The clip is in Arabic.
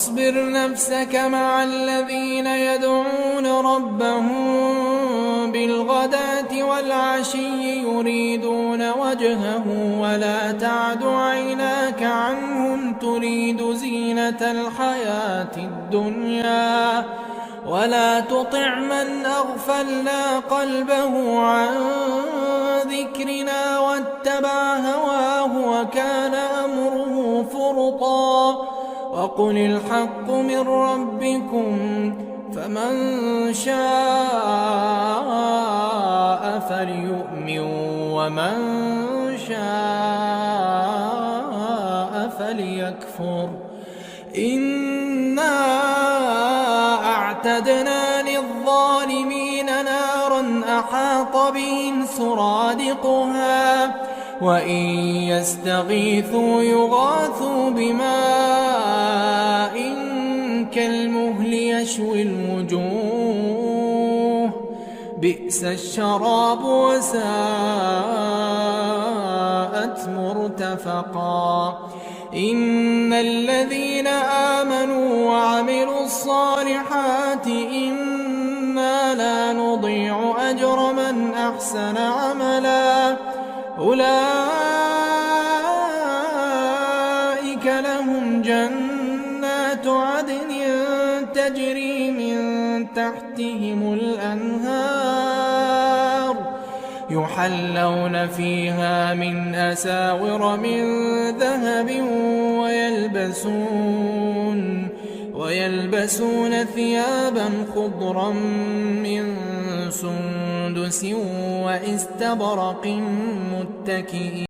واصبر نفسك مع الذين يدعون ربهم بالغداة والعشي يريدون وجهه ولا تعد عيناك عنهم تريد زينة الحياة الدنيا ولا تطع من أغفلنا قلبه عن ذكرنا واتبع هواه وكان أمره فرطا وقل الحق من ربكم فمن شاء فليؤمن ومن شاء فليكفر إنا أعتدنا للظالمين نارا أحاط بهم سرادقها وإن يستغيثوا يغاثوا بماء كالمهل يشوي الوجوه بئس الشراب وساءت مرتفقا إن الذين آمنوا وعملوا الصالحات إنا لا نضيع أجر من أحسن عملا أولئك لهم جنات عدن تجري من تحتهم الأنهار يحلون فيها من أساور من ذهب ويلبسون ثيابا خضرا من سندس واستبرق متكئين